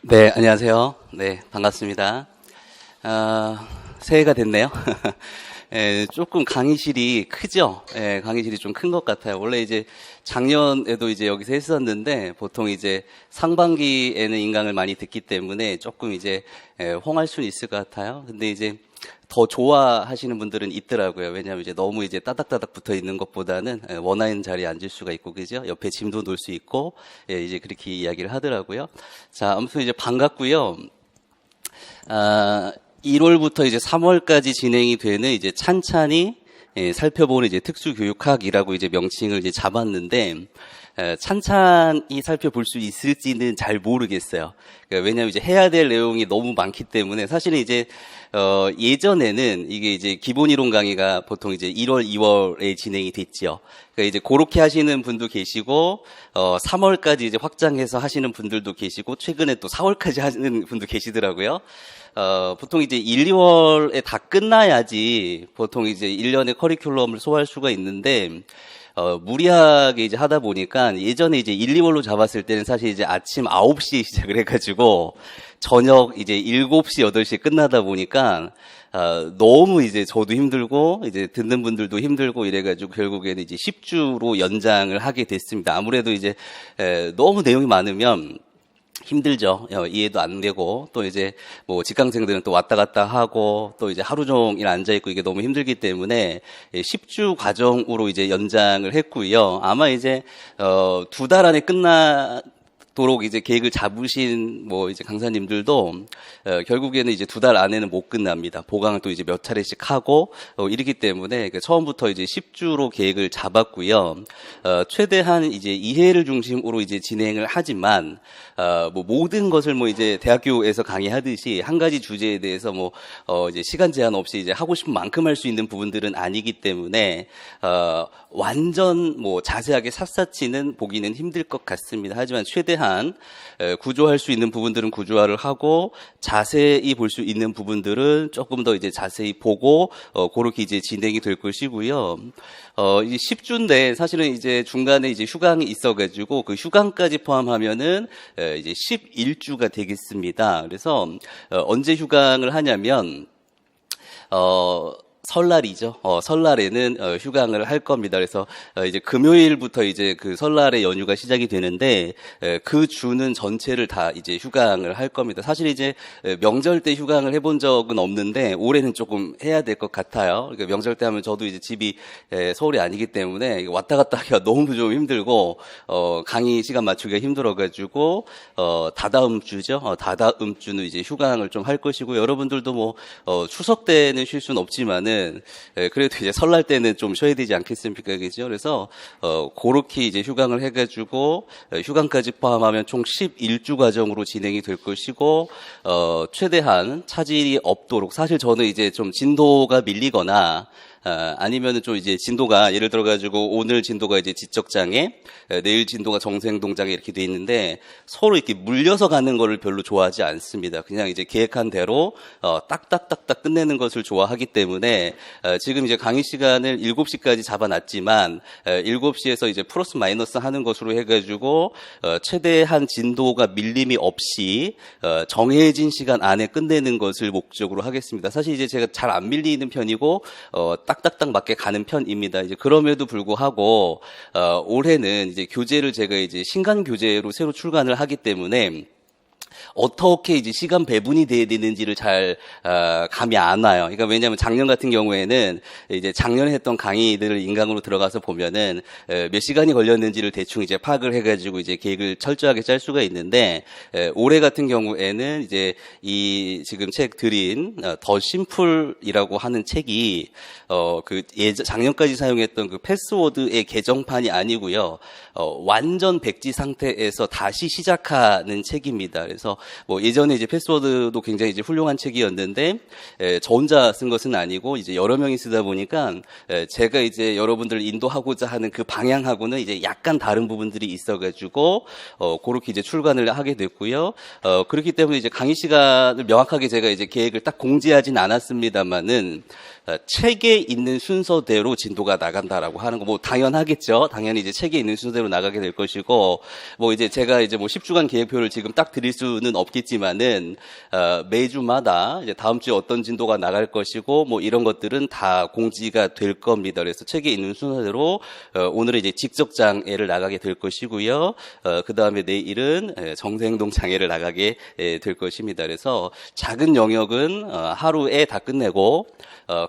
네, 안녕하세요. 네, 반갑습니다. 새해가 됐네요. 조금 강의실이 크죠? 강의실이 좀 큰 것 같아요. 원래 이제 작년에도 이제 여기서 했었는데 보통 이제 상반기에는 인강을 많이 듣기 때문에 조금 이제 홍할 수는 있을 것 같아요. 근데 이제 더 좋아하시는 분들은 있더라고요. 왜냐하면 이제 너무 이제 따닥따닥 붙어 있는 것보다는 원하는 자리에 앉을 수가 있고, 그죠? 옆에 짐도 놓을 수 있고, 이제 그렇게 이야기를 하더라고요. 자, 아무튼 이제 반갑고요. 1월부터 이제 3월까지 진행이 되는 이제 찬찬히 살펴보는 이제 특수교육학이라고 이제 명칭을 이제 잡았는데, 찬찬히 살펴볼 수 있을지는 잘 모르겠어요. 그러니까 왜냐하면 이제 해야 될 내용이 너무 많기 때문에 사실은 이제 예전에는 이게 이제 기본 이론 강의가 보통 이제 1월, 2월에 진행이 됐죠. 그러니까 이제 그렇게 하시는 분도 계시고 3월까지 이제 확장해서 하시는 분들도 계시고 최근에 또 4월까지 하시는 분도 계시더라고요. 보통 이제 1, 2월에 다 끝나야지 보통 이제 1년의 커리큘럼을 소화할 수가 있는데 무리하게 이제 하다 보니까 예전에 이제 1, 2월로 잡았을 때는 사실 이제 아침 9시에 시작을 해가지고 저녁 이제 7시, 8시에 끝나다 보니까 너무 이제 저도 힘들고 이제 듣는 분들도 힘들고 이래가지고 결국에는 이제 10주로 연장을 하게 됐습니다. 아무래도 이제 너무 내용이 많으면 힘들죠. 이해도 안 되고, 또 이제 뭐 직강생들은 또 왔다 갔다 하고, 또 이제 하루 종일 앉아있고 이게 너무 힘들기 때문에 10주 과정으로 이제 연장을 했고요. 아마 이제, 2달 안에 끝나도록 이제 계획을 잡으신 뭐 이제 강사님들도 결국에는 이제 2달 안에는 못 끝납니다. 보강을 또 이제 몇 차례씩 하고 이렇기 때문에 처음부터 이제 10주로 계획을 잡았고요. 최대한 이제 이해를 중심으로 이제 진행을 하지만 뭐 모든 것을 뭐 이제 대학교에서 강의하듯이 한 가지 주제에 대해서 뭐 이제 시간 제한 없이 이제 하고 싶은 만큼 할 수 있는 부분들은 아니기 때문에 완전 뭐 자세하게 샅샅이는 보기는 힘들 것 같습니다. 하지만 최대한 구조할 수 있는 부분들은 구조화를 하고 자세히 볼 수 있는 부분들은 조금 더 이제 자세히 보고 그렇게 이제 진행이 될 것이고요. 이제 10주인데 사실은 이제 중간에 이제 휴강이 있어가지고 그 휴강까지 포함하면은 이제 11주가 되겠습니다. 그래서 언제 휴강을 하냐면 설날이죠. 설날에는 휴강을 할 겁니다. 그래서 이제 금요일부터 이제 그 설날의 연휴가 시작이 되는데 그 주는 전체를 다 이제 휴강을 할 겁니다. 사실 이제 명절 때 휴강을 해본 적은 없는데 올해는 조금 해야 될 것 같아요. 그러니까 명절 때 하면 저도 이제 집이 서울이 아니기 때문에 왔다 갔다 하기가 너무 좀 힘들고 강의 시간 맞추기가 힘들어가지고 다다음 주죠. 다다음 주는 이제 휴강을 좀 할 것이고 여러분들도 뭐 추석 때는 쉴 수는 없지만은 그래도 이제 설날 때는 좀 쉬어야 되지 않겠습니까? 그죠? 그래서, 그렇게 이제 휴강을 해가지고, 휴강까지 포함하면 총 11주 과정으로 진행이 될 것이고, 최대한 차질이 없도록, 사실 저는 이제 좀 진도가 밀리거나, 아니면은 좀 이제 진도가 예를 들어가지고 오늘 진도가 이제 지적장애, 내일 진도가 정서행동장애 이렇게 돼 있는데 서로 이렇게 물려서 가는 거를 별로 좋아하지 않습니다. 그냥 이제 계획한 대로 딱딱딱딱 끝내는 것을 좋아하기 때문에 지금 이제 강의 시간을 7시까지 잡아놨지만 7시에서 이제 플러스 마이너스 하는 것으로 해가지고 최대한 진도가 밀림이 없이 정해진 시간 안에 끝내는 것을 목적으로 하겠습니다. 사실 이제 제가 잘 안 밀리는 편이고 딱딱딱 맞게 가는 편입니다. 이제 그럼에도 불구하고 올해는 이제 교재를 제가 이제 신간 교재로 새로 출간을 하기 때문에 어떻게 이제 시간 배분이 돼야 되는지를 잘 감이 안 와요. 그러니까 왜냐하면 작년 같은 경우에는 이제 작년에 했던 강의들을 인강으로 들어가서 보면은 몇 시간이 걸렸는지를 대충 이제 파악을 해가지고 이제 계획을 철저하게 짤 수가 있는데 올해 같은 경우에는 이제 이 지금 책 드린 더 심플이라고 하는 책이 작년까지 사용했던 그 패스워드의 개정판이 아니고요. 완전 백지 상태에서 다시 시작하는 책입니다. 그래서 뭐 예전에 이제 패스워드도 굉장히 이제 훌륭한 책이었는데 저 혼자 쓴 것은 아니고 이제 여러 명이 쓰다 보니까 제가 이제 여러분들을 인도하고자 하는 그 방향하고는 이제 약간 다른 부분들이 있어가지고 그렇게 이제 출간을 하게 됐고요. 그렇기 때문에 이제 강의 시간을 명확하게 제가 이제 계획을 딱 공지하진 않았습니다만은 책에 있는 순서대로 진도가 나간다라고 하는 거 뭐 당연하겠죠. 당연히 이제 책에 있는 순서대로 나가게 될 것이고 뭐 이제 제가 이제 뭐 10주간 계획표를 지금 딱 드릴 수는 수는 없겠지만은 매주마다 이제 다음 주에 어떤 진도가 나갈 것이고 뭐 이런 것들은 다 공지가 될 겁니다. 그래서 책에 있는 순서대로 오늘은 이제 직접 장애를 나가게 될 것이고요. 그 다음에 내일은 정서행동 장애를 나가게 될 것입니다. 그래서 작은 영역은 하루에 다 끝내고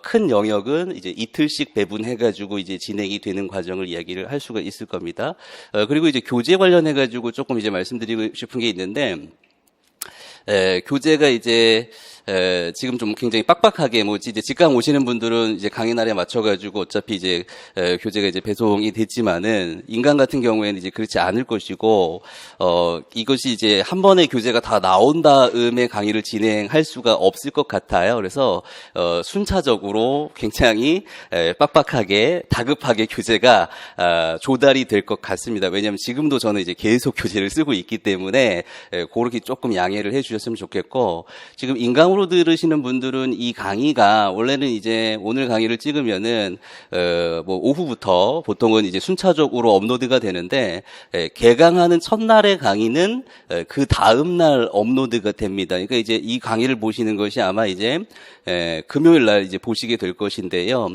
큰 영역은 이제 이틀씩 배분해가지고 이제 진행이 되는 과정을 이야기를 할 수가 있을 겁니다. 그리고 이제 교재 관련해가지고 조금 이제 말씀드리고 싶은 게 있는데, 교재가 이제 지금 좀 굉장히 빡빡하게 뭐 이제 직강 오시는 분들은 이제 강의 날에 맞춰가지고 어차피 이제 교재가 이제 배송이 됐지만은 인강 같은 경우에는 이제 그렇지 않을 것이고 이것이 이제 한 번에 교재가 다 나온 다음에 강의를 진행할 수가 없을 것 같아요. 그래서 순차적으로 굉장히 빡빡하게 다급하게 교재가 조달이 될 것 같습니다. 왜냐하면 지금도 저는 이제 계속 교재를 쓰고 있기 때문에 그렇게 조금 양해를 해주셨으면 좋겠고, 지금 인강 으로 들으시는 분들은 이 강의가 원래는 이제 오늘 강의를 찍으면은 뭐 오후부터 보통은 이제 순차적으로 업로드가 되는데, 개강하는 첫날의 강의는 그 다음 날 업로드가 됩니다. 그러니까 이제 이 강의를 보시는 것이 아마 이제 금요일 날 이제 보시게 될 것인데요.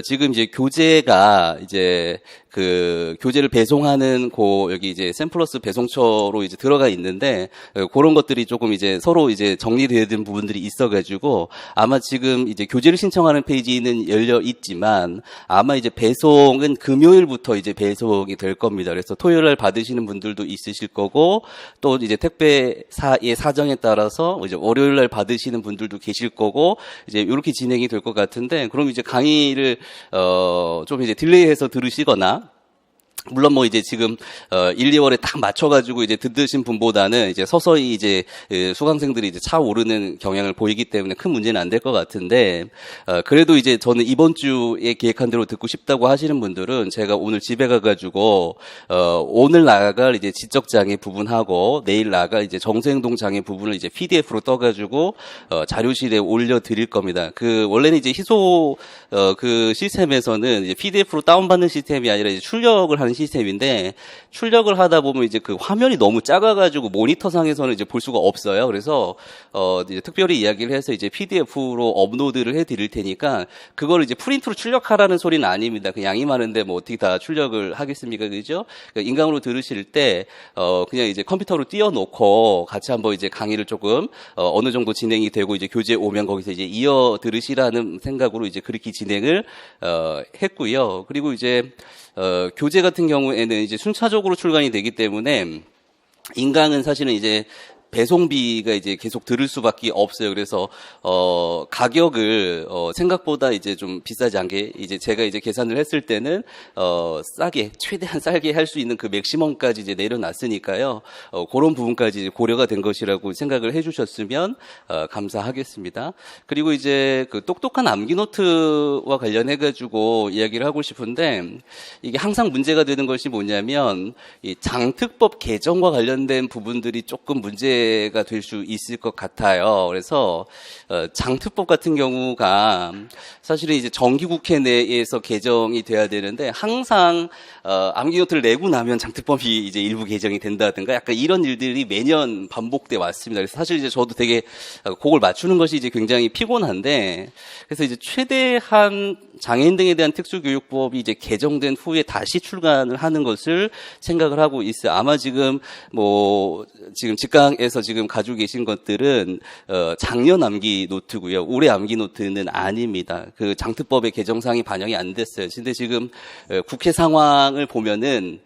지금 이제 교재가 이제 그 교재를 배송하는 여기 이제 샘플러스 배송처로 이제 들어가 있는데, 그런 것들이 조금 이제 서로 이제 정리되어 있는 부분들이 있어가지고 아마 지금 이제 교재를 신청하는 페이지는 열려 있지만 아마 이제 배송은 금요일부터 이제 배송이 될 겁니다. 그래서 토요일 날 받으시는 분들도 있으실 거고, 또 이제 택배사의 사정에 따라서 이제 월요일 날 받으시는 분들도 계실 거고, 이제 이렇게 진행이 될 것 같은데, 그럼 이제 강의를 좀 이제 딜레이해서 들으시거나, 물론 뭐 이제 지금 1, 2월에 딱 맞춰가지고 이제 듣으신 분보다는 이제 서서히 이제 수강생들이 이제 차오르는 경향을 보이기 때문에 큰 문제는 안 될 것 같은데, 그래도 이제 저는 이번 주에 계획한 대로 듣고 싶다고 하시는 분들은 제가 오늘 집에 가가지고 오늘 나갈 이제 지적 장애 부분하고 내일 나갈 이제 정서행동 장애 부분을 이제 PDF로 떠가지고 자료실에 올려드릴 겁니다. 그 원래는 이제 희소 그 시스템에서는 이제 PDF로 다운받는 시스템이 아니라 이제 출력을 하는 시스템인데, 출력을 하다 보면 이제 그 화면이 너무 작아가지고 모니터상에서는 이제 볼 수가 없어요. 그래서 이제 특별히 이야기를 해서 이제 PDF로 업로드를 해드릴 테니까, 그걸 이제 프린트로 출력하라는 소리는 아닙니다. 그 양이 많은데 뭐 어떻게 다 출력을 하겠습니까, 그죠? 그러니까 인강으로 들으실 때 그냥 이제 컴퓨터로 띄워놓고 같이 한번 이제 강의를 조금 어느 정도 진행이 되고 이제 교재 오면 거기서 이제 이어 들으시라는 생각으로 이제 그렇게 진행을 했고요. 그리고 이제 교재 같은 경우에는 이제 순차적으로 출간이 되기 때문에 인강은 사실은 이제 배송비가 이제 계속 들을 수밖에 없어요. 그래서 가격을 생각보다 이제 좀 비싸지 않게, 이제 제가 이제 계산을 했을 때는 싸게, 최대한 싸게 할 수 있는 그 맥시멈까지 이제 내려놨으니까요. 그런 부분까지 이제 고려가 된 것이라고 생각을 해주셨으면 감사하겠습니다. 그리고 이제 그 똑똑한 암기 노트와 관련해가지고 이야기를 하고 싶은데, 이게 항상 문제가 되는 것이 뭐냐면 이 장특법 개정과 관련된 부분들이 조금 문제가 될 수 있을 것 같아요. 그래서 장특법 같은 경우가 사실은 이제 정기국회 내에서 개정이 돼야 되는데, 항상 암기노트를 내고 나면 장특법이 이제 일부 개정이 된다든가 약간 이런 일들이 매년 반복돼 왔습니다. 그래서 사실 이제 저도 되게 그걸 맞추는 것이 이제 굉장히 피곤한데, 그래서 이제 최대한 장애인 등에 대한 특수교육법이 이제 개정된 후에 다시 출간을 하는 것을 생각을 하고 있어요. 아마 지금 지금 직강에서 지금 가지고 계신 것들은 작년 암기 노트고요. 올해 암기 노트는 아닙니다. 그 장특법의 개정사항이 반영이 안 됐어요. 근데 지금 국회 상황을 보면은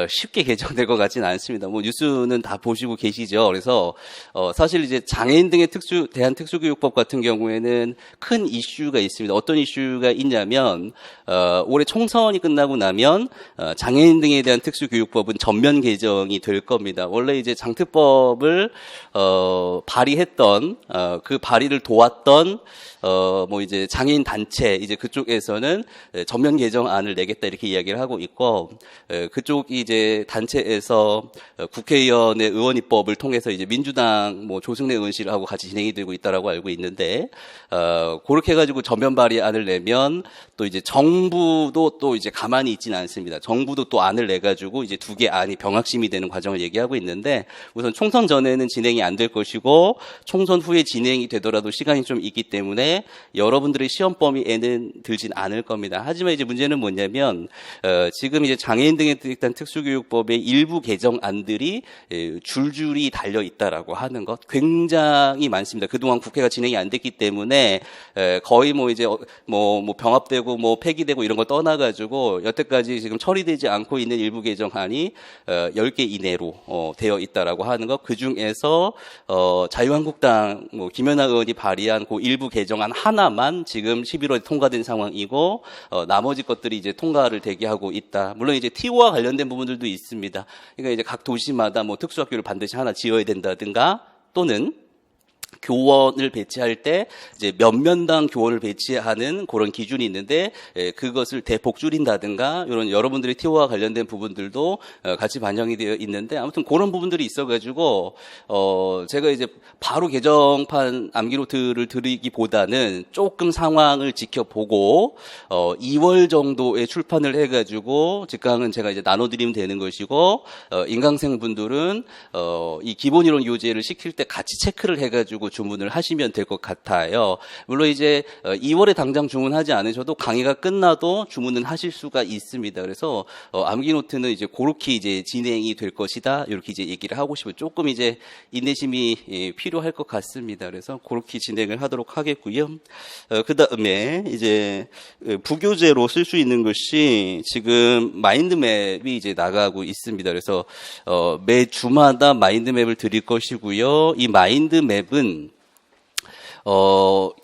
쉽게 개정될 것 같지는 않습니다. 뭐 뉴스는 다 보시고 계시죠. 그래서 사실 이제 장애인 등의 대한 특수교육법 같은 경우에는 큰 이슈가 있습니다. 어떤 이슈가 있냐면 올해 총선이 끝나고 나면 장애인 등에 대한 특수교육법은 전면 개정이 될 겁니다. 원래 이제 장특법을 발의했던 그 발의를 도왔던 뭐 이제 장애인 단체 이제 그쪽에서는 전면 개정안을 내겠다 이렇게 이야기를 하고 있고, 그쪽 그쪽 이제 단체에서 국회의원의 의원 입법을 통해서 이제 민주당 뭐 조승래 의원실하고 같이 진행이 되고 있다라고 알고 있는데, 그렇게 해가지고 전면 발의안을 내면 또 이제 정부도 또 이제 가만히 있지는 않습니다. 정부도 또 안을 내가지고 이제 두 개 안이 병합심이 되는 과정을 얘기하고 있는데, 우선 총선 전에는 진행이 안 될 것이고 총선 후에 진행이 되더라도 시간이 좀 있기 때문에 여러분들의 시험 범위에는 들진 않을 겁니다. 하지만 이제 문제는 뭐냐면 지금 이제 장애인 등에 대한 특수교육법의 일부 개정안들이 줄줄이 달려 있다라고 하는 것 굉장히 많습니다. 그동안 국회가 진행이 안 됐기 때문에 거의 뭐 이제 뭐 병합되고 뭐 폐기되고 이런 걸 떠나가지고 여태까지 지금 처리되지 않고 있는 일부 개정안이 10개 이내로 되어 있다라고 하는 것. 그 중에서 자유한국당 뭐 김연아 의원이 발의한 그 일부 개정안 하나만 지금 11월에 통과된 상황이고, 나머지 것들이 이제 통과를 대기하고 있다. 물론 이제 TO와 관련된 부분들도 있습니다. 그러니까 이제 각 도시마다 뭐 특수학교를 반드시 하나 지어야 된다든가, 또는 교원을 배치할 때 이제 몇 명당 교원을 배치하는 그런 기준이 있는데, 그것을 대폭 줄인다든가 이런 여러분들의 TO와 관련된 부분들도 같이 반영이 되어 있는데, 아무튼 그런 부분들이 있어가지고 제가 이제 바로 개정판 암기노트를 드리기보다는 조금 상황을 지켜보고 2월 정도에 출판을 해가지고 직강은 제가 이제 나눠드리면 되는 것이고, 인강생 분들은 이 기본이론 교재를 시킬 때 같이 체크를 해가지고 주문을 하시면 될 것 같아요. 물론 이제 2월에 당장 주문하지 않으셔도 강의가 끝나도 주문은 하실 수가 있습니다. 그래서 암기노트는 이제 그렇게 이제 진행이 될 것이다, 이렇게 이제 얘기를 하고 싶어요. 조금 이제 인내심이 필요할 것 같습니다. 그래서 그렇게 진행을 하도록 하겠고요. 그 다음에 이제 부교재로 쓸 수 있는 것이 지금 마인드맵이 이제 나가고 있습니다. 그래서 매 주마다 마인드맵을 드릴 것이고요. 이 마인드맵은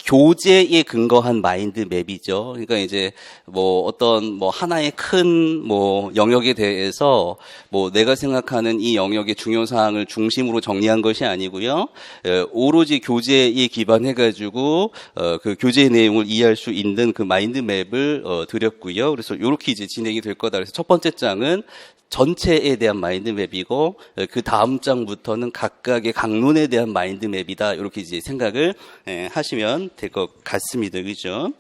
교재에 근거한 마인드맵이죠. 그러니까 이제 뭐 어떤 뭐 하나의 큰 뭐 영역에 대해서 뭐 내가 생각하는 이 영역의 중요사항을 중심으로 정리한 것이 아니고요. 오로지 교재에 기반해가지고 그 교재의 내용을 이해할 수 있는 그 마인드맵을 드렸고요. 그래서 이렇게 이제 진행이 될 거다. 그래서 첫 번째 장은 전체에 대한 마인드맵이고, 그 다음 장부터는 각각의 강론에 대한 마인드맵이다, 이렇게 이제 생각을 하시면 될 것 같습니다. 그죠?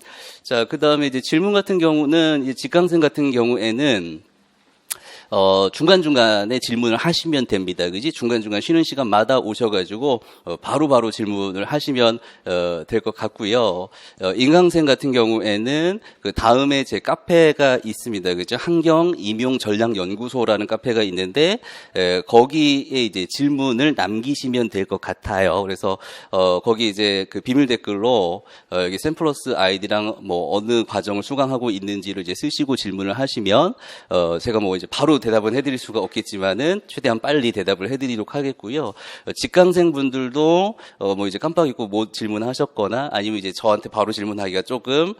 자, 그 다음에 이제 질문 같은 경우는, 이제 직강생 같은 경우에는 중간중간에 질문을 하시면 됩니다. 그지? 중간중간 쉬는 시간마다 오셔가지고, 바로바로 질문을 하시면, 될 것 같고요. 인강생 같은 경우에는, 그 다음에 제 카페가 있습니다. 그죠? 환경임용전략연구소라는 카페가 있는데, 거기에 이제 질문을 남기시면 될 것 같아요. 그래서, 거기 이제 그 비밀 댓글로, 여기 샘플러스 아이디랑 뭐 어느 과정을 수강하고 있는지를 이제 쓰시고 질문을 하시면, 제가 뭐 이제 바로 대답은 해드릴 수가 없겠지만은 최대한 빨리 대답을 해드리도록 하겠고요. 직강생 분들도 뭐 이제 깜빡 잊고 뭐 질문하셨거나 아니면 이제 저한테 바로 질문하기가 조금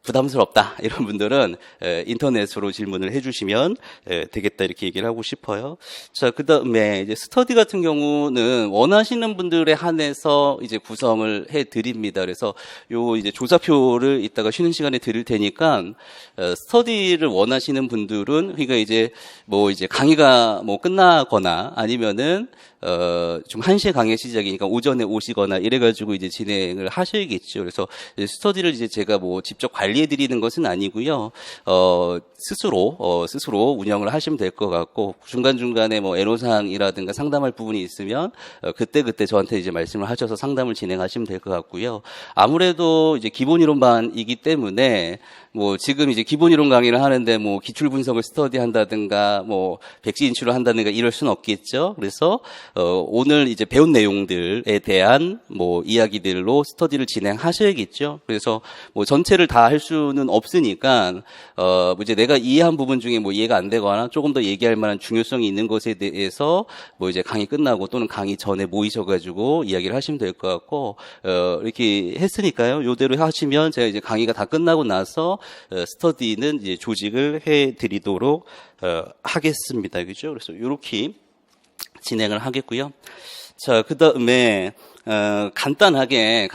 부담스럽다, 이런 분들은 인터넷으로 질문을 해주시면 되겠다, 이렇게 얘기를 하고 싶어요. 자, 그 다음에 이제 스터디 같은 경우는 원하시는 분들에 한해서 이제 구성을 해드립니다. 그래서 요 이제 조사표를 이따가 쉬는 시간에 드릴 테니까 스터디를 원하시는 분들은, 그러니까 이제 뭐 이제 강의가 뭐 끝나거나 아니면은 좀 1시에 강의 시작이니까 오전에 오시거나 이래가지고 이제 진행을 하셔야겠죠. 그래서 스터디를 이제 제가 뭐 직접 관리해드리는 것은 아니고요. 스스로 운영을 하시면 될 것 같고, 중간중간에 뭐 애로사항이라든가 상담할 부분이 있으면, 그때 저한테 이제 말씀을 하셔서 상담을 진행하시면 될 것 같고요. 아무래도 이제 기본이론반이기 때문에, 뭐 지금 이제 기본이론 강의를 하는데 뭐 기출 분석을 스터디 한다든가 뭐 백지 인출을 한다든가 이럴 수는 없겠죠. 그래서 오늘 이제 배운 내용들에 대한 뭐 이야기들로 스터디를 진행하셔야겠죠. 그래서 뭐 전체를 다 할 수는 없으니까 뭐 이제 내가 이해한 부분 중에 뭐 이해가 안 되거나 조금 더 얘기할 만한 중요성이 있는 것에 대해서 뭐 이제 강의 끝나고 또는 강의 전에 모이셔가지고 이야기를 하시면 될 것 같고, 이렇게 했으니까요. 요대로 하시면 제가 이제 강의가 다 끝나고 나서 스터디는 이제 조직을 해드리도록 하겠습니다. 그죠? 그래서 이렇게 진행을 하겠고요. 자, 그 다음에 간단하게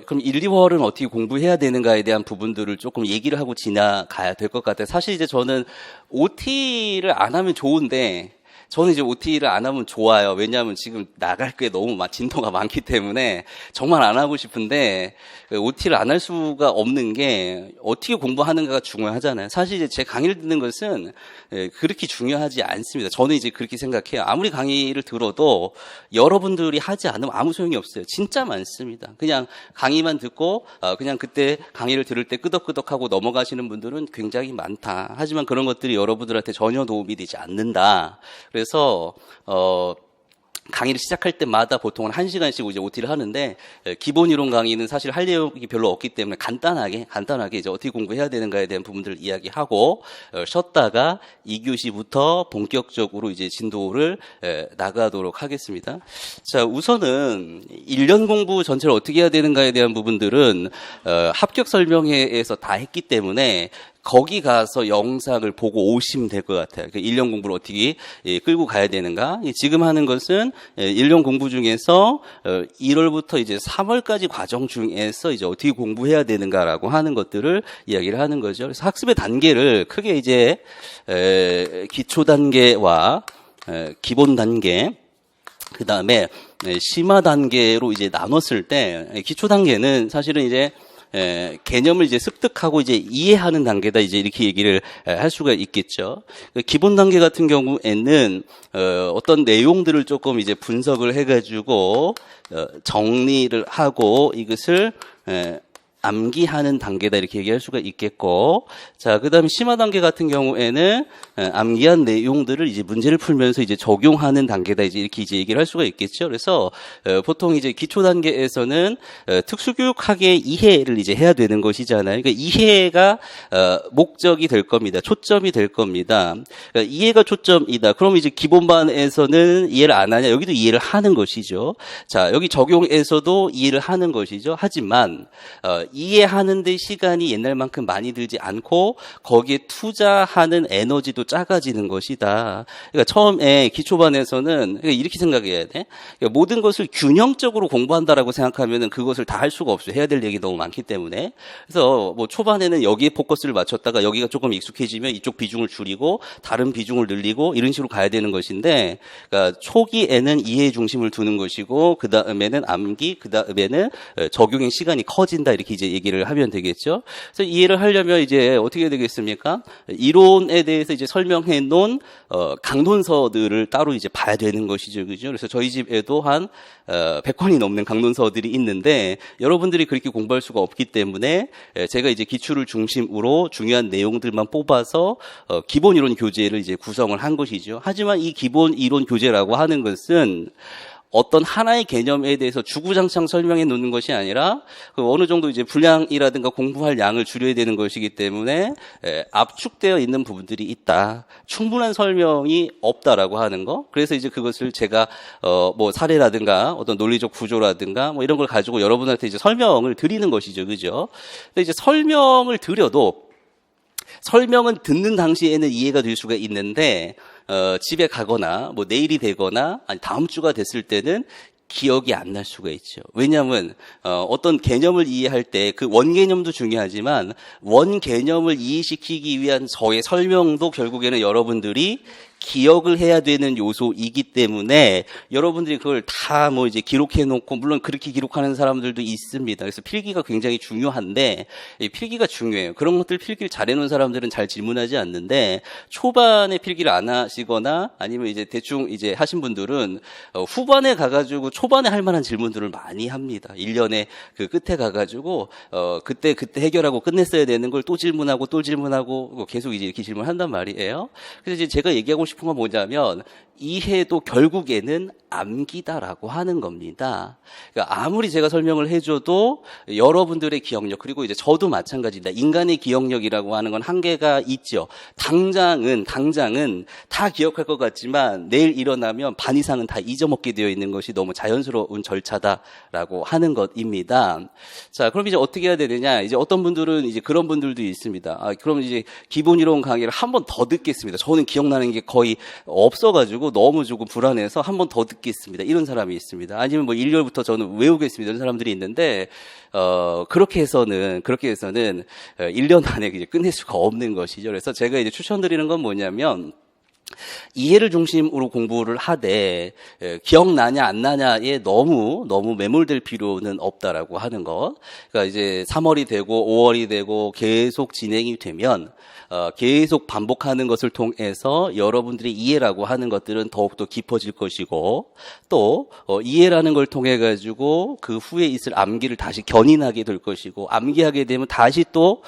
그럼 1, 2월은 어떻게 공부해야 되는가에 대한 부분들을 조금 얘기를 하고 지나가야 될 것 같아요. 사실 이제 저는 OT를 안 하면 좋은데, 저는 이제 OT를 안 하면 좋아요. 왜냐하면 지금 나갈 게 너무 진도가 많기 때문에 정말 안 하고 싶은데 OT를 안 할 수가 없는 게 어떻게 공부하는가가 중요하잖아요. 사실 이제 제 강의를 듣는 것은 그렇게 중요하지 않습니다. 저는 이제 그렇게 생각해요. 아무리 강의를 들어도 여러분들이 하지 않으면 아무 소용이 없어요. 진짜 많습니다. 그냥 강의만 듣고 그냥 그때 강의를 들을 때 끄덕끄덕하고 넘어가시는 분들은 굉장히 많다. 하지만 그런 것들이 여러분들한테 전혀 도움이 되지 않는다. 그래서 강의를 시작할 때마다 보통은 1시간씩 이제 OT를 하는데, 기본 이론 강의는 사실 할 내용이 별로 없기 때문에 간단하게 이제 어떻게 공부해야 되는가에 대한 부분들을 이야기하고, 쉬었다가 2교시부터 본격적으로 이제 진도를 나가도록 하겠습니다. 자, 우선은 1년 공부 전체를 어떻게 해야 되는가에 대한 부분들은 합격 설명회에서 다 했기 때문에 거기 가서 영상을 보고 오시면 될 것 같아요. 1년 공부를 어떻게 끌고 가야 되는가. 지금 하는 것은 1년 공부 중에서 1월부터 이제 3월까지 과정 중에서 이제 어떻게 공부해야 되는가라고 하는 것들을 이야기를 하는 거죠. 그래서 학습의 단계를 크게 이제 기초 단계와 기본 단계, 그 다음에 심화 단계로 이제 나눴을 때, 기초 단계는 사실은 이제 개념을 이제 습득하고 이제 이해하는 단계다, 이제 이렇게 얘기를 할 수가 있겠죠. 기본 단계 같은 경우에는 어떤 내용들을 조금 이제 분석을 해가지고 정리를 하고 이것을 암기하는 단계다, 이렇게 얘기할 수가 있겠고, 자, 그 다음에 심화 단계 같은 경우에는 암기한 내용들을 이제 문제를 풀면서 이제 적용하는 단계다, 이제 이렇게 이제 얘기를 할 수가 있겠죠. 그래서 보통 이제 기초 단계에서는 특수교육학의 이해를 이제 해야 되는 것이잖아요. 그러니까 이해가 목적이 될 겁니다. 초점이 될 겁니다. 그러니까 이해가 초점이다. 그럼 이제 기본반에서는 이해를 안 하냐? 여기도 이해를 하는 것이죠. 자, 여기 적용에서도 이해를 하는 것이죠. 하지만 이해하는 데 시간이 옛날만큼 많이 들지 않고 거기에 투자하는 에너지도 작아지는 것이다. 그러니까 처음에 기초반에서는 이렇게 생각해야 돼. 그러니까 모든 것을 균형적으로 공부한다라고 생각하면은 그것을 다 할 수가 없어요. 해야 될 얘기 너무 많기 때문에. 그래서 뭐 초반에는 여기에 포커스를 맞췄다가 여기가 조금 익숙해지면 이쪽 비중을 줄이고 다른 비중을 늘리고 이런 식으로 가야 되는 것인데, 그러니까 초기에는 이해 중심을 두는 것이고 그 다음에는 암기, 그 다음에는 적용의 시간이 커진다, 이렇게 이제 얘기를 하면 되겠죠. 그래서 이해를 하려면 이제 어떻게 되겠습니까? 이론에 대해서 이제 설명해 놓은 강론서들을 따로 이제 봐야 되는 것이죠, 그죠? 그래서 저희 집에도 한 100권이 넘는 강론서들이 있는데 여러분들이 그렇게 공부할 수가 없기 때문에 제가 이제 기출을 중심으로 중요한 내용들만 뽑아서 기본 이론 교재를 이제 구성을 한 것이죠. 하지만 이 기본 이론 교재라고 하는 것은 어떤 하나의 개념에 대해서 주구장창 설명해 놓는 것이 아니라 어느 정도 이제 분량이라든가 공부할 양을 줄여야 되는 것이기 때문에 압축되어 있는 부분들이 있다. 충분한 설명이 없다라고 하는 거. 그래서 이제 그것을 제가 뭐 사례라든가 어떤 논리적 구조라든가 뭐 이런 걸 가지고 여러분한테 이제 설명을 드리는 것이죠, 그죠? 근데 이제 설명을 드려도 설명은 듣는 당시에는 이해가 될 수가 있는데 집에 가거나 뭐 내일이 되거나 아니 다음 주가 됐을 때는 기억이 안 날 수가 있죠. 왜냐하면 어떤 개념을 이해할 때 그 원개념도 중요하지만 원개념을 이해시키기 위한 저의 설명도 결국에는 여러분들이 기억을 해야 되는 요소이기 때문에 여러분들이 그걸 다 뭐 이제 기록해 놓고, 물론 그렇게 기록하는 사람들도 있습니다. 그래서 필기가 굉장히 중요한데, 이 필기가 중요해요. 그런 것들 필기를 잘해 놓은 사람들은 잘 질문하지 않는데, 초반에 필기를 안 하시거나 아니면 이제 대충 이제 하신 분들은 후반에 가가지고 초반에 할 만한 질문들을 많이 합니다. 1년에 그 끝에 가가지고 그때 해결하고 끝냈어야 되는 걸 또 질문하고 또 질문하고 계속 이제 이렇게 질문한단 말이에요. 그래서 이제 제가 얘기하고 싶은 건 뭐냐면, 이해도 결국에는 암기다라고 하는 겁니다. 그러니까 아무리 제가 설명을 해줘도 여러분들의 기억력, 그리고 이제 저도 마찬가지다. 인간의 기억력이라고 하는 건 한계가 있죠. 당장은 다 기억할 것 같지만 내일 일어나면 반 이상은 다 잊어먹게 되어 있는 것이 너무 자연스러운 절차다라고 하는 것입니다. 자, 그럼 이제 어떻게 해야 되느냐? 이제 어떤 분들은 이제 그런 분들도 있습니다. 그럼 이제 기본 이론 강의를 한 번 더 듣겠습니다. 저는 기억나는 게 거의 없어가지고 해가지고 너무 조금 불안해서 한 번 더 듣겠습니다. 이런 사람이 있습니다. 아니면 뭐 1열부터 저는 외우겠습니다. 이런 사람들이 있는데, 그렇게 해서는 1년 안에 이제 끝낼 수가 없는 것이죠. 그래서 제가 이제 추천드리는 건 뭐냐면, 이해를 중심으로 공부를 하되 기억나냐 안 나냐에 너무 매몰될 필요는 없다라고 하는 거. 그러니까 이제 3월이 되고 5월이 되고 계속 진행이 되면 계속 반복하는 것을 통해서 여러분들의 이해라고 하는 것들은 더욱더 깊어질 것이고, 또 이해라는 걸 통해 가지고 그 후에 있을 암기를 다시 견인하게 될 것이고, 암기하게 되면 다시 또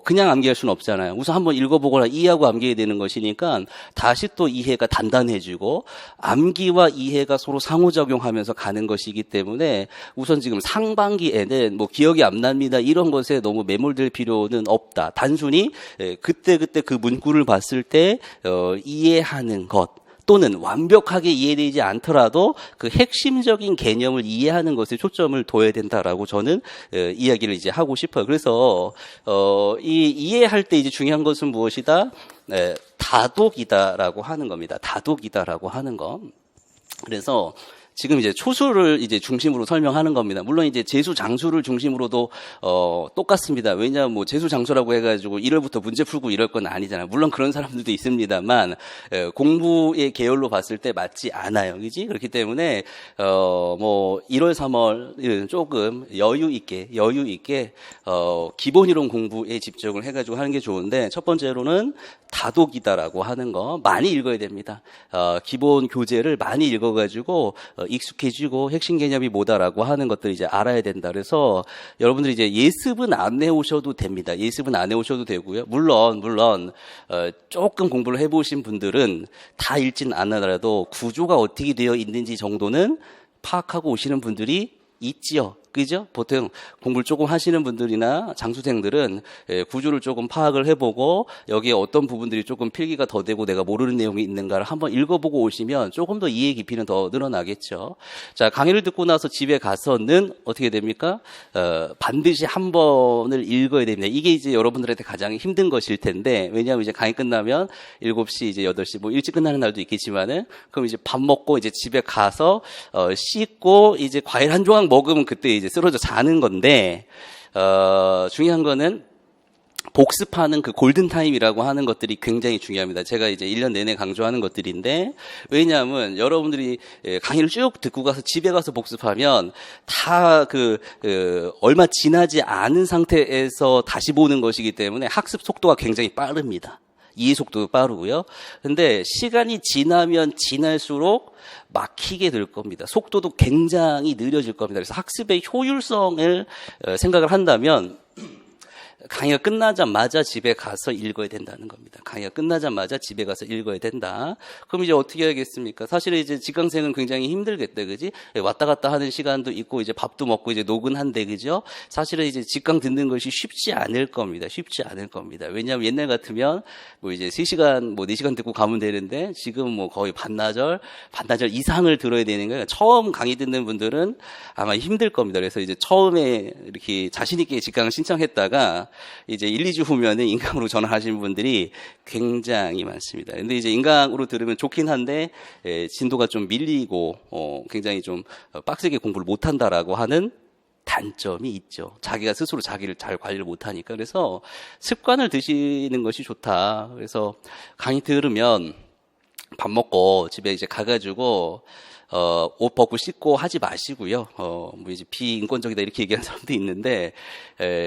그냥 암기할 수는 없잖아요. 우선 한번 읽어보거나 이해하고 암기해야 되는 것이니까 다시 또 이해가 단단해지고, 암기와 이해가 서로 상호작용하면서 가는 것이기 때문에 우선 지금 상반기에는 뭐 기억이 안 납니다 이런 것에 너무 매몰될 필요는 없다. 단순히 그때 그 문구를 봤을 때 이해하는 것, 또는 완벽하게 이해되지 않더라도 그 핵심적인 개념을 이해하는 것에 초점을 둬야 된다라고 저는 이야기를 이제 하고 싶어요. 그래서 이해할 때 이제 중요한 것은 무엇이다? 다독이다라고 하는 겁니다. 다독이다라고 하는 거. 그래서 지금 이제 초수를 이제 중심으로 설명하는 겁니다. 물론 이제 재수 장수를 중심으로도 똑같습니다. 왜냐하면 뭐 재수 장수라고 해가지고 1월부터 문제 풀고 이럴 건 아니잖아요. 물론 그런 사람들도 있습니다만 공부의 계열로 봤을 때 맞지 않아요, 그지? 그렇기 때문에 뭐 1월, 3월 조금 여유 있게 기본 이론 공부에 집중을 해가지고 하는 게 좋은데, 첫 번째로는 다독이다라고 하는 거 많이 읽어야 됩니다. 기본 교재를 많이 읽어가지고 익숙해지고 핵심 개념이 뭐다라고 하는 것들 이제 알아야 된다. 그래서 여러분들이 이제 예습은 안 해오셔도 됩니다. 예습은 안 해오셔도 되고요. 물론 조금 공부를 해보신 분들은 다 읽진 않아더라도 구조가 어떻게 되어 있는지 정도는 파악하고 오시는 분들이 있지요. 그죠? 보통 공부를 조금 하시는 분들이나 장수생들은 구조를 조금 파악을 해보고 여기에 어떤 부분들이 조금 필기가 더 되고 내가 모르는 내용이 있는가를 한번 읽어보고 오시면 조금 더 이해 깊이는 더 늘어나겠죠. 자, 강의를 듣고 나서 집에 가서는 어떻게 됩니까? 반드시 한 번을 읽어야 됩니다. 이게 이제 여러분들한테 가장 힘든 것일 텐데, 왜냐하면 이제 강의 끝나면 7시, 이제 8시, 뭐 일찍 끝나는 날도 있겠지만은, 그럼 이제 밥 먹고 이제 집에 가서 씻고 이제 과일 한 조각 먹으면 그때 이제 쓰러져 자는 건데, 중요한 거는 복습하는 그 골든타임이라고 하는 것들이 굉장히 중요합니다. 제가 이제 1년 내내 강조하는 것들인데, 왜냐하면 여러분들이 강의를 쭉 듣고 가서 집에 가서 복습하면 다 얼마 지나지 않은 상태에서 다시 보는 것이기 때문에 학습 속도가 굉장히 빠릅니다. 이해 속도도 빠르고요. 근데 시간이 지나면 지날수록 막히게 될 겁니다. 속도도 굉장히 느려질 겁니다. 그래서 학습의 효율성을 생각을 한다면 강의가 끝나자마자 집에 가서 읽어야 된다는 겁니다. 강의가 끝나자마자 집에 가서 읽어야 된다. 그럼 이제 어떻게 해야겠습니까? 사실은 이제 직강생은 굉장히 힘들겠다, 그지? 왔다 갔다 하는 시간도 있고, 이제 밥도 먹고, 이제 노근한데, 그죠? 사실은 이제 직강 듣는 것이 쉽지 않을 겁니다. 쉽지 않을 겁니다. 왜냐하면 옛날 같으면 뭐 이제 3시간, 뭐 4시간 듣고 가면 되는데, 지금 뭐 거의 반나절 이상을 들어야 되는 거예요. 처음 강의 듣는 분들은 아마 힘들 겁니다. 그래서 이제 처음에 이렇게 자신있게 직강을 신청했다가, 이제 1, 2주 후면은 인강으로 전화하시는 분들이 굉장히 많습니다. 근데 이제 인강으로 들으면 좋긴 한데, 진도가 좀 밀리고, 굉장히 좀 빡세게 공부를 못한다라고 하는 단점이 있죠. 자기가 스스로 자기를 잘 관리를 못하니까. 그래서 습관을 드시는 것이 좋다. 그래서 강의 들으면 밥 먹고 집에 이제 가가지고, 옷 벗고 씻고 하지 마시고요. 뭐 이제 비인권적이다 이렇게 얘기하는 사람도 있는데,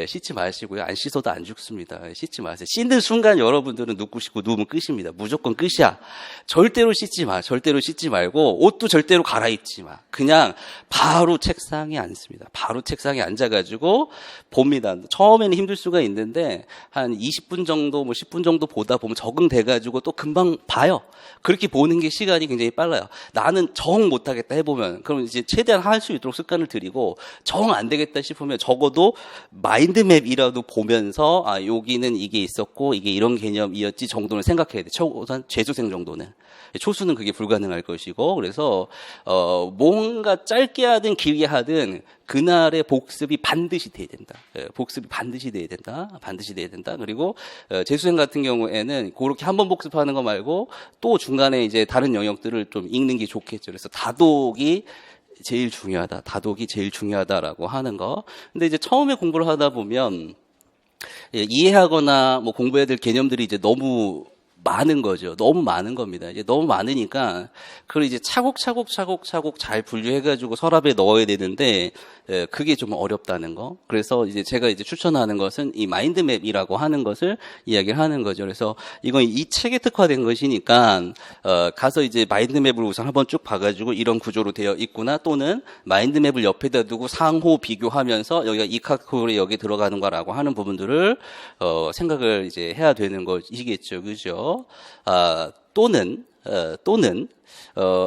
씻지 마시고요. 안 씻어도 안 죽습니다. 씻지 마세요. 씻는 순간 여러분들은 눕고 싶고 누우면 끝입니다. 무조건 끝이야. 절대로 씻지 마. 절대로 씻지 말고, 옷도 절대로 갈아입지 마. 그냥 바로 책상에 앉습니다. 바로 책상에 앉아가지고 봅니다. 처음에는 힘들 수가 있는데, 한 20분 정도, 뭐 10분 정도 보다 보면 적응돼가지고 또 금방 봐요. 그렇게 보는 게 시간이 굉장히 빨라요. 나는 정 못하겠다 해보면, 그럼 이제 최대한 할 수 있도록 습관을 들이고, 정 안 되겠다 싶으면 적어도 마인드맵이라도 보면서, 여기는 이게 있었고 이게 이런 개념이었지 정도는 생각해야 돼. 최소한 재수생 정도는. 초수는 그게 불가능할 것이고, 그래서 뭔가 짧게 하든 길게 하든 그날의 복습이 반드시 돼야 된다. 복습이 반드시 돼야 된다. 반드시 돼야 된다. 그리고 재수생 같은 경우에는 그렇게 한 번 복습하는 거 말고 또 중간에 이제 다른 영역들을 좀 읽는 게 좋겠죠. 그래서 다독이 제일 중요하다. 다독이 제일 중요하다라고 하는 거. 근데 이제 처음에 공부를 하다 보면 이해하거나 뭐 공부해야 될 개념들이 이제 너무 많은 거죠. 너무 많은 겁니다. 이제 너무 많으니까 그걸 이제 차곡차곡 잘 분류해가지고 서랍에 넣어야 되는데 그게 좀 어렵다는 거. 그래서 이제 제가 이제 추천하는 것은 이 마인드맵이라고 하는 것을 이야기를 하는 거죠. 그래서 이건 이 책에 특화된 것이니까 가서 이제 마인드맵을 우선 한번 쭉 봐가지고 이런 구조로 되어 있구나, 또는 마인드맵을 옆에다 두고 상호 비교하면서 여기가 이 카테고리에 여기 들어가는 거라고 하는 부분들을 생각을 이제 해야 되는 것이겠죠, 그죠? 또는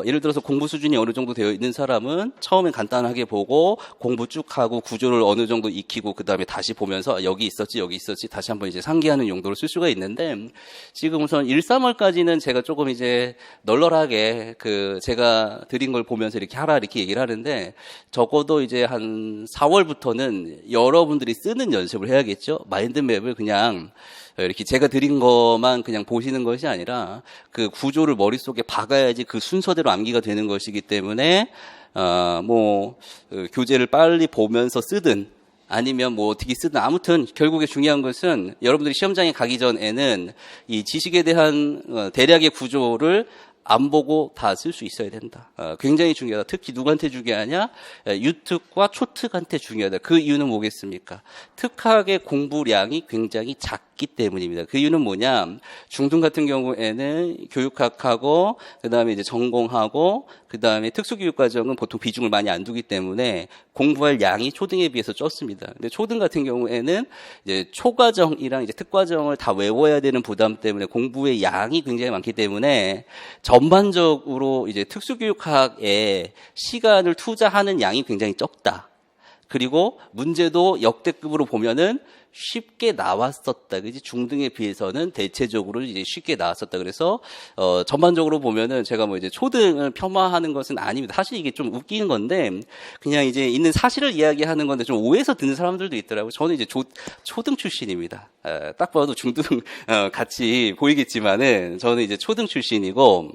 예를 들어서 공부 수준이 어느 정도 되어 있는 사람은 처음엔 간단하게 보고 공부 쭉 하고 구조를 어느 정도 익히고 그 다음에 다시 보면서 여기 있었지 다시 한번 이제 상기하는 용도로 쓸 수가 있는데, 지금 우선 1, 3월까지는 제가 조금 이제 널널하게 제가 드린 걸 보면서 이렇게 하라 이렇게 얘기를 하는데, 적어도 이제 한 4월부터는 여러분들이 쓰는 연습을 해야겠죠. 마인드맵을 그냥 이렇게 제가 드린 것만 그냥 보시는 것이 아니라 그 구조를 머릿속에 박아야지 그 순서대로 암기가 되는 것이기 때문에 교재를 빨리 보면서 쓰든 아니면 뭐 어떻게 쓰든, 아무튼 결국에 중요한 것은 여러분들이 시험장에 가기 전에는 이 지식에 대한 대략의 구조를 안 보고 다 쓸 수 있어야 된다. 굉장히 중요하다. 특히 누구한테 중요하냐? 유특과 초특한테 중요하다. 그 이유는 뭐겠습니까? 특학의 공부량이 굉장히 작기 때문입니다. 그 이유는 뭐냐? 중등 같은 경우에는 교육학하고 그다음에 이제 전공하고 그다음에 특수교육과정은 보통 비중을 많이 안 두기 때문에 공부할 양이 초등에 비해서 적습니다. 근데 초등 같은 경우에는 이제 초과정이랑 이제 특과정을 다 외워야 되는 부담 때문에 공부의 양이 굉장히 많기 때문에 전반적으로 이제 특수교육학에 시간을 투자하는 양이 굉장히 적다. 그리고 문제도 역대급으로 보면은 쉽게 나왔었다. 그지? 중등에 비해서는 대체적으로 이제 쉽게 나왔었다. 그래서 전반적으로 보면은 제가 뭐 이제 초등을 폄하하는 것은 아닙니다. 사실 이게 좀 웃기는 건데 그냥 이제 있는 사실을 이야기하는 건데 좀 오해해서 듣는 사람들도 있더라고요. 저는 이제 초등 출신입니다. 딱 봐도 중등 같이 보이겠지만은 저는 이제 초등 출신이고,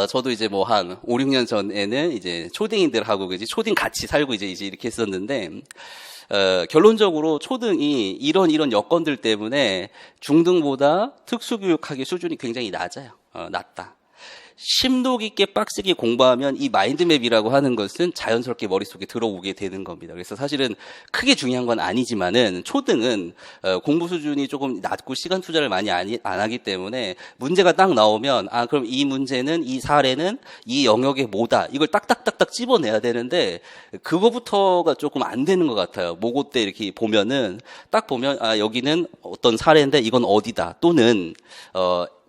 저도 이제 뭐 한 5, 6년 전에는 이제 초딩인들하고 그지 초딩 같이 살고 이제 이렇게 했었는데, 결론적으로 초등이 이런 여건들 때문에 중등보다 특수교육학의 수준이 굉장히 낮아요. 낮다. 심도 깊게 빡세게 공부하면 이 마인드맵이라고 하는 것은 자연스럽게 머릿속에 들어오게 되는 겁니다. 그래서 사실은 크게 중요한 건 아니지만은 초등은 공부 수준이 조금 낮고 시간 투자를 많이 안 하기 때문에 문제가 딱 나오면 그럼 이 문제는 이 사례는 이 영역의 뭐다, 이걸 딱딱딱딱 집어내야 되는데 그거부터가 조금 안 되는 것 같아요. 모고 때 이렇게 보면은 딱 보면 여기는 어떤 사례인데 이건 어디다, 또는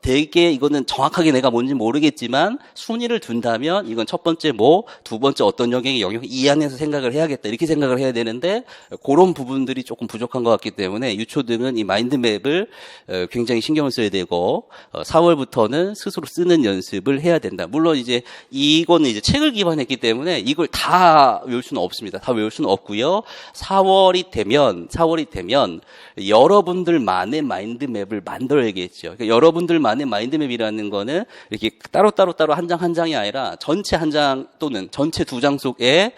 되게 이거는 정확하게 내가 뭔지 모르겠지만 순위를 둔다면 이건 첫 번째 뭐, 두 번째 어떤 영역이 이 안에서 생각을 해야겠다, 이렇게 생각을 해야 되는데 그런 부분들이 조금 부족한 것 같기 때문에 유초등은 이 마인드맵을 굉장히 신경을 써야 되고 4월부터는 스스로 쓰는 연습을 해야 된다. 물론 이제 이거는 이제 책을 기반했기 때문에 이걸 다 외울 수는 없습니다. 다 외울 수는 없고요. 4월이 되면 여러분들만의 마인드맵을 만들어야겠죠. 그러니까 여러분들만의 마인드맵이라는 거는 이렇게 따로 한 장 한 장이 아니라 전체 한 장 또는 전체 두 장 속에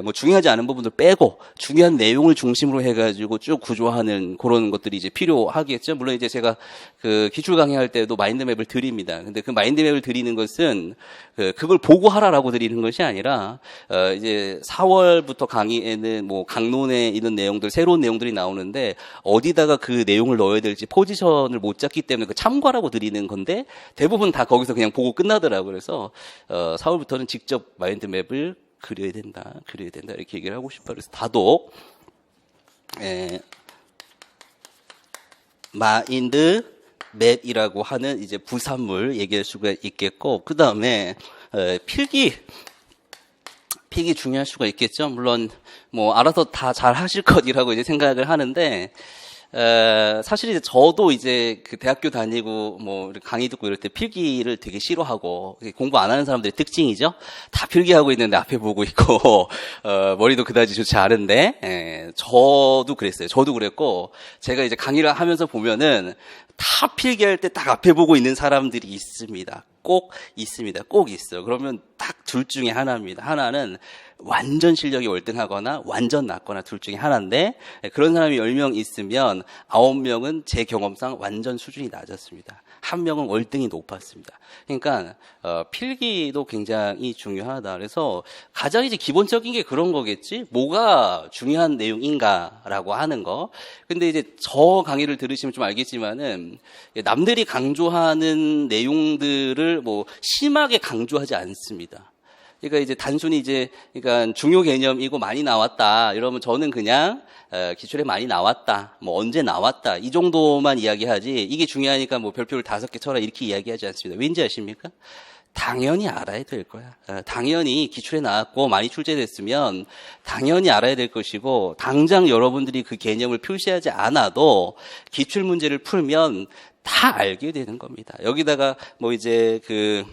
뭐 중요하지 않은 부분들 빼고 중요한 내용을 중심으로 해가지고 쭉 구조하는 그런 것들이 이제 필요하겠죠. 물론 이제 제가 그 기출 강의할 때도 마인드맵을 드립니다. 근데 그 마인드맵을 드리는 것은 그걸 보고 하라라고 드리는 것이 아니라 이제 4월부터 강의에는 뭐 강론에 있는 내용들, 새로운 내용들이 나오는데 어디다가 그 내용을 넣어야 될지 포지션을 못 잡기 때문에 그 참고하라고 드리는 건데 대부분 다 거기서 그냥 보고 끝나더라고요. 그래서 4월부터는 직접 마인드맵을 그려야 된다 이렇게 얘기를 하고 싶어요. 그래서 다독, 마인드 맵이라고 하는 이제 부산물 얘기할 수가 있겠고, 그 다음에 필기 중요할 수가 있겠죠. 물론 뭐 알아서 다 잘 하실 것이라고 이제 생각을 하는데 사실 이제 저도 이제 그 대학교 다니고 뭐 강의 듣고 이럴 때 필기를 되게 싫어하고 공부 안 하는 사람들의 특징이죠. 다 필기하고 있는데 앞에 보고 있고 머리도 그다지 좋지 않은데 저도 그랬어요. 저도 그랬고 제가 이제 강의를 하면서 보면은 다 필기할 때 딱 앞에 보고 있는 사람들이 있습니다. 꼭 있습니다. 꼭 있어요. 그러면 딱 둘 중에 하나입니다. 하나는 완전 실력이 월등하거나 완전 낮거나 둘 중에 하나인데 그런 사람이 10명 있으면 9명은 제 경험상 완전 수준이 낮았습니다. 1명은 월등히 높았습니다. 그러니까 필기도 굉장히 중요하다. 그래서 가장 이제 기본적인 게 그런 거겠지. 뭐가 중요한 내용인가라고 하는 거. 근데 이제 저 강의를 들으시면 좀 알겠지만은 남들이 강조하는 내용들을 뭐 심하게 강조하지 않습니다. 그러니까 이제 단순히 이제 그러니까 중요 개념이고 많이 나왔다 이러면 저는 그냥 기출에 많이 나왔다 뭐 언제 나왔다 이 정도만 이야기하지 이게 중요하니까 뭐 별표를 5개 쳐라 이렇게 이야기하지 않습니다. 왠지 아십니까? 당연히 알아야 될 거야. 당연히 기출에 나왔고 많이 출제됐으면 당연히 알아야 될 것이고 당장 여러분들이 그 개념을 표시하지 않아도 기출 문제를 풀면 다 알게 되는 겁니다. 여기다가 뭐 이제 그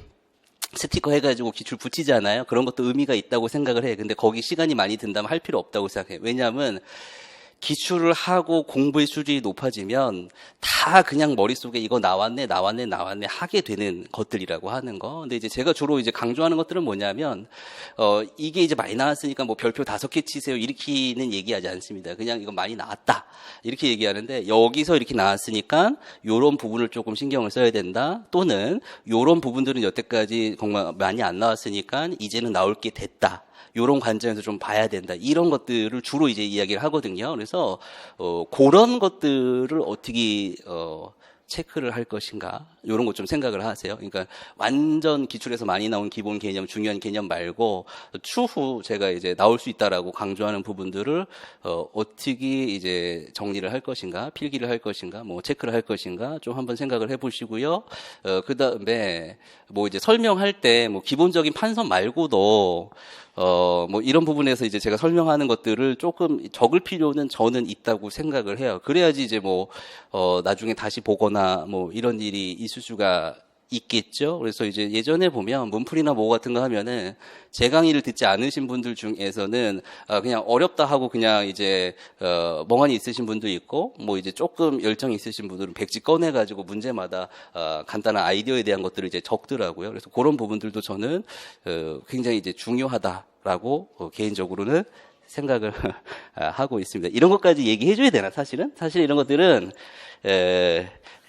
스티커 해가지고 기출 붙이잖아요. 그런 것도 의미가 있다고 생각을 해. 근데 거기 시간이 많이 든다면 할 필요 없다고 생각해. 왜냐하면 기출을 하고 공부의 수준이 높아지면 다 그냥 머릿속에 이거 나왔네 하게 되는 것들이라고 하는 거. 근데 이제 제가 주로 이제 강조하는 것들은 뭐냐면, 이게 이제 많이 나왔으니까 뭐 별표 5개 치세요. 이렇게는 얘기하지 않습니다. 그냥 이거 많이 나왔다. 이렇게 얘기하는데, 여기서 이렇게 나왔으니까 요런 부분을 조금 신경을 써야 된다. 또는 요런 부분들은 여태까지 정말 많이 안 나왔으니까 이제는 나올 게 됐다. 요런 관점에서 좀 봐야 된다. 이런 것들을 주로 이제 이야기를 하거든요. 그래서, 그런 것들을 어떻게, 체크를 할 것인가. 요런 것 좀 생각을 하세요. 그러니까 완전 기출에서 많이 나온 기본 개념, 중요한 개념 말고 추후 제가 이제 나올 수 있다라고 강조하는 부분들을 어떻게 이제 정리를 할 것인가, 필기를 할 것인가, 뭐 체크를 할 것인가 좀 한번 생각을 해보시고요. 그다음에 뭐 이제 설명할 때 뭐 기본적인 판서 말고도 뭐 이런 부분에서 이제 제가 설명하는 것들을 조금 적을 필요는 저는 있다고 생각을 해요. 그래야지 이제 뭐 나중에 다시 보거나 뭐 이런 일이 있을 수가 있겠죠. 그래서 이제 예전에 보면 문풀이나 뭐 같은 거 하면은 제 강의를 듣지 않으신 분들 중에서는 그냥 어렵다 하고 그냥 이제 멍하니 있으신 분도 있고 뭐 이제 조금 열정이 있으신 분들은 백지 꺼내 가지고 문제마다 간단한 아이디어에 대한 것들을 이제 적더라고요. 그래서 그런 부분들도 저는 굉장히 이제 중요하다라고 개인적으로는 생각을 하고 있습니다. 이런 것까지 얘기해줘야 되나 사실은? 사실 이런 것들은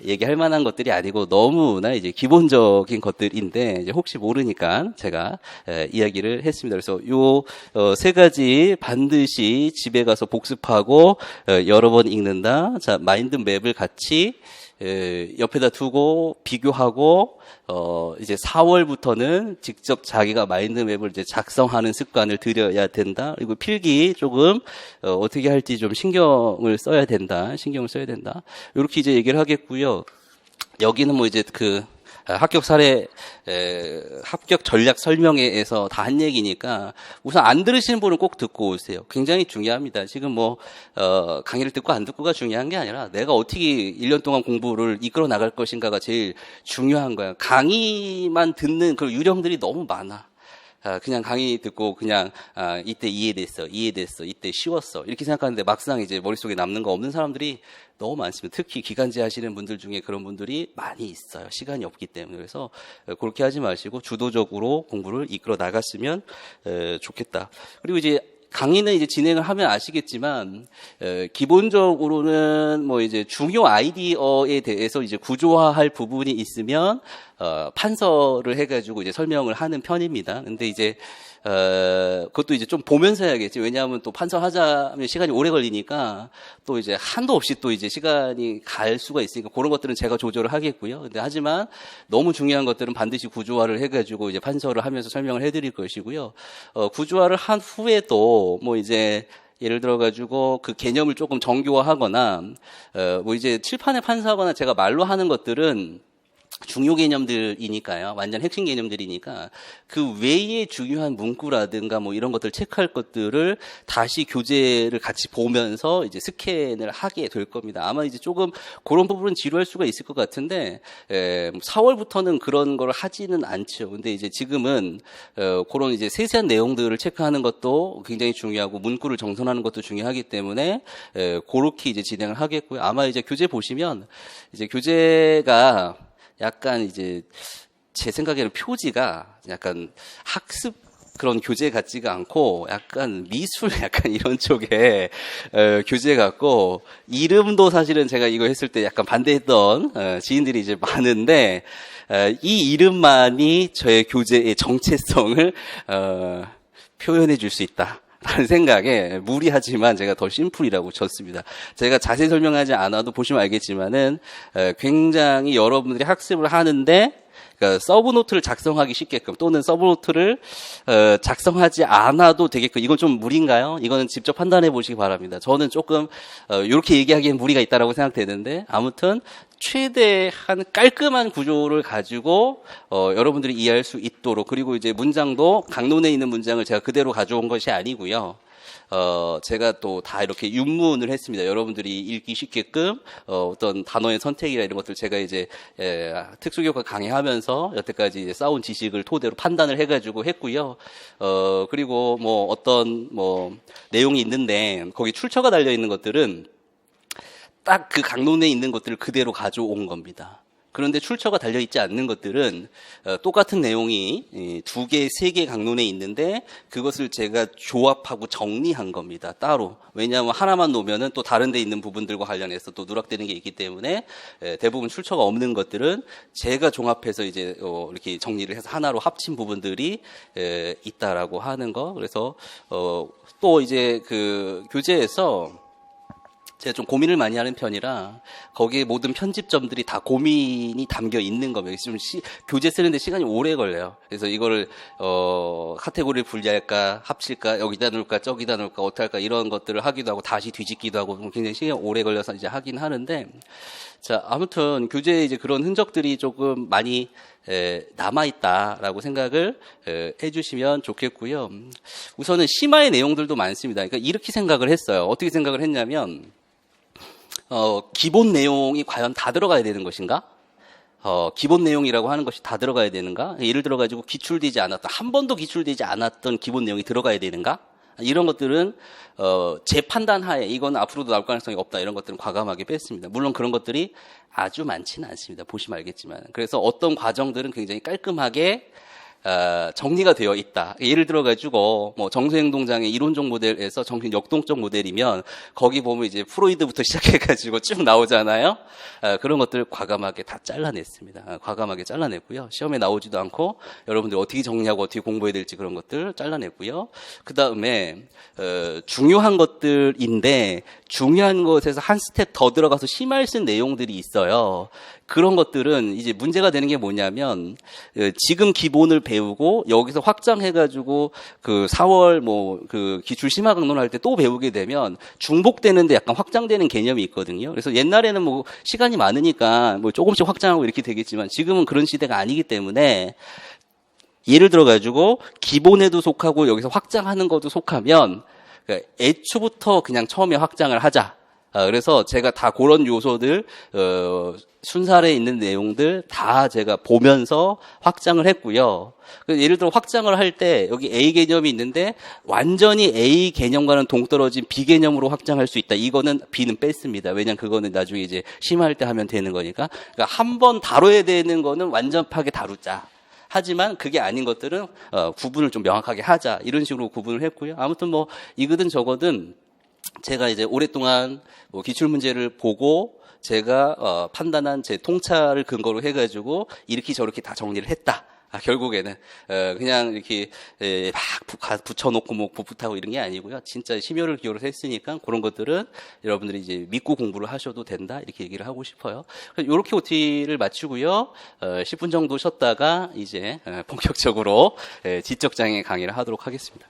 얘기할 만한 것들이 아니고 너무나 이제 기본적인 것들인데 이제 혹시 모르니까 제가 이야기를 했습니다. 그래서 요 세 가지 반드시 집에 가서 복습하고 여러 번 읽는다. 자, 마인드 맵을 같이 옆에다 두고 비교하고 이제 4월부터는 직접 자기가 마인드맵을 이제 작성하는 습관을 들여야 된다. 그리고 필기 조금 어떻게 할지 좀 신경을 써야 된다. 이렇게 이제 얘기를 하겠고요. 여기는 뭐 이제 그 합격 사례, 합격 전략 설명회에서 다 한 얘기니까 우선 안 들으시는 분은 꼭 듣고 오세요. 굉장히 중요합니다. 지금 뭐, 강의를 듣고 안 듣고가 중요한 게 아니라 내가 어떻게 1년 동안 공부를 이끌어 나갈 것인가가 제일 중요한 거야. 강의만 듣는 그 유령들이 너무 많아. 그냥 강의 듣고 그냥 이때 이해됐어, 이때 쉬웠어 이렇게 생각하는데 막상 이제 머릿속에 남는 거 없는 사람들이 너무 많습니다. 특히 기간제 하시는 분들 중에 그런 분들이 많이 있어요. 시간이 없기 때문에. 그래서 그렇게 하지 마시고 주도적으로 공부를 이끌어 나갔으면 좋겠다. 그리고 이제 강의는 이제 진행을 하면 아시겠지만 기본적으로는 뭐 이제 중요 아이디어에 대해서 이제 구조화할 부분이 있으면 판서를 해가지고 이제 설명을 하는 편입니다. 근데 이제 그것도 이제 좀 보면서 해야겠지. 왜냐하면 또 판서하자면 시간이 오래 걸리니까 또 이제 한도 없이 또 이제 시간이 갈 수가 있으니까 그런 것들은 제가 조절을 하겠고요. 근데 하지만 너무 중요한 것들은 반드시 구조화를 해가지고 이제 판서를 하면서 설명을 해드릴 것이고요. 구조화를 한 후에도 뭐 이제 예를 들어가지고 그 개념을 조금 정교화하거나 뭐 이제 칠판에 판서하거나 제가 말로 하는 것들은 중요 개념들이니까요. 완전 핵심 개념들이니까 그 외에 중요한 문구라든가 뭐 이런 것들 체크할 것들을 다시 교재를 같이 보면서 이제 스캔을 하게 될 겁니다. 아마 이제 조금 그런 부분은 지루할 수가 있을 것 같은데 4월부터는 그런 걸 하지는 않죠. 근데 이제 지금은 그런 이제 세세한 내용들을 체크하는 것도 굉장히 중요하고 문구를 정선하는 것도 중요하기 때문에 그렇게 이제 진행을 하겠고요. 아마 이제 교재 보시면 이제 교재가 약간 이제 제 생각에는 표지가 약간 학습 그런 교재 같지가 않고 약간 미술 약간 이런 쪽에 교재 같고 이름도 사실은 제가 이거 했을 때 약간 반대했던 지인들이 이제 많은데 이 이름만이 저의 교재의 정체성을 표현해 줄 수 있다. 라는 생각에 무리하지만 제가 더 심플이라고 쳤습니다. 제가 자세히 설명하지 않아도 보시면 알겠지만은 굉장히 여러분들이 학습을 하는데 그러니까 서브노트를 작성하기 쉽게끔 또는 서브노트를 작성하지 않아도 되게끔 이건 좀 무리인가요? 이거는 직접 판단해 보시기 바랍니다. 저는 조금 이렇게 얘기하기엔 무리가 있다라고 생각되는데 아무튼 최대한 깔끔한 구조를 가지고 여러분들이 이해할 수 있도록 그리고 이제 문장도 강론에 있는 문장을 제가 그대로 가져온 것이 아니고요. 제가 또 다 이렇게 윤문을 했습니다. 여러분들이 읽기 쉽게끔 어떤 단어의 선택이나 이런 것들 제가 이제 특수교과 강의하면서 여태까지 이제 쌓은 지식을 토대로 판단을 해가지고 했고요. 그리고 뭐 어떤 뭐 내용이 있는데 거기 출처가 달려 있는 것들은 딱 그 강론에 있는 것들을 그대로 가져온 겁니다. 그런데 출처가 달려있지 않는 것들은 똑같은 내용이 2개, 3개 강론에 있는데 그것을 제가 조합하고 정리한 겁니다. 따로. 왜냐하면 하나만 놓으면은 또 다른 데 있는 부분들과 관련해서 또 누락되는 게 있기 때문에 대부분 출처가 없는 것들은 제가 종합해서 이제 이렇게 정리를 해서 하나로 합친 부분들이 있다라고 하는 거. 그래서 또 이제 그 교재에서 제가 좀 고민을 많이 하는 편이라 거기에 모든 편집점들이 다 고민이 담겨 있는 겁니다. 지금 교재 쓰는데 시간이 오래 걸려요. 그래서 이거를 카테고리를 분리할까, 합칠까, 여기다 놓을까, 저기다 놓을까, 어떻게 할까 이런 것들을 하기도 하고 다시 뒤집기도 하고 굉장히 시간이 오래 걸려서 이제 하긴 하는데 자 아무튼 교재에 이제 그런 흔적들이 조금 많이 남아있다라고 생각을 해주시면 좋겠고요. 우선은 심화의 내용들도 많습니다. 그러니까 이렇게 생각을 했어요. 어떻게 생각을 했냐면 기본 내용이 과연 다 들어가야 되는 것인가? 기본 내용이라고 하는 것이 다 들어가야 되는가? 예를 들어가지고 기출되지 않았던, 한 번도 기출되지 않았던 기본 내용이 들어가야 되는가? 이런 것들은, 제 판단 하에 이건 앞으로도 나올 가능성이 없다. 이런 것들은 과감하게 뺐습니다. 물론 그런 것들이 아주 많지는 않습니다. 보시면 알겠지만. 그래서 어떤 과정들은 굉장히 깔끔하게 정리가 되어 있다. 예를 들어가지고, 뭐, 정서행동장애 이론적 모델에서 정신 역동적 모델이면, 거기 보면 이제 프로이드부터 시작해가지고 쭉 나오잖아요? 그런 것들을 과감하게 다 잘라냈습니다. 과감하게 잘라냈고요. 시험에 나오지도 않고, 여러분들이 어떻게 정리하고 어떻게 공부해야 될지 그런 것들 잘라냈고요. 그 다음에, 중요한 것들인데, 중요한 것에서 한 스텝 더 들어가서 심할 쓴 내용들이 있어요. 그런 것들은 이제 문제가 되는 게 뭐냐면 지금 기본을 배우고 여기서 확장해가지고 그 4월 뭐 그 기출 심화 강론 할 때 또 배우게 되면 중복되는데 약간 확장되는 개념이 있거든요. 그래서 옛날에는 뭐 시간이 많으니까 뭐 조금씩 확장하고 이렇게 되겠지만 지금은 그런 시대가 아니기 때문에 예를 들어가지고 기본에도 속하고 여기서 확장하는 것도 속하면 애초부터 그냥 처음에 확장을 하자. 그래서 제가 다 그런 요소들, 순살에 있는 내용들 다 제가 보면서 확장을 했고요. 예를 들어 확장을 할 때 여기 A 개념이 있는데 완전히 A 개념과는 동떨어진 B 개념으로 확장할 수 있다. 이거는 B는 뺐습니다. 왜냐면 그거는 나중에 이제 심화할 때 하면 되는 거니까. 그러니까 한 번 다뤄야 되는 거는 완전하게 다루자. 하지만 그게 아닌 것들은 구분을 좀 명확하게 하자. 이런 식으로 구분을 했고요. 아무튼 뭐 이거든 저거든 제가 이제 오랫동안 뭐 기출문제를 보고 제가 판단한 제 통찰을 근거로 해가지고 이렇게 저렇게 다 정리를 했다. 결국에는 그냥 이렇게 막 붙여놓고 뭐 붙하고 이런 게 아니고요. 진짜 심혈을 기울여서 했으니까 그런 것들은 여러분들이 이제 믿고 공부를 하셔도 된다 이렇게 얘기를 하고 싶어요. 이렇게 OT를 마치고요. 10분 정도 쉬었다가 이제 본격적으로 지적장애 강의를 하도록 하겠습니다.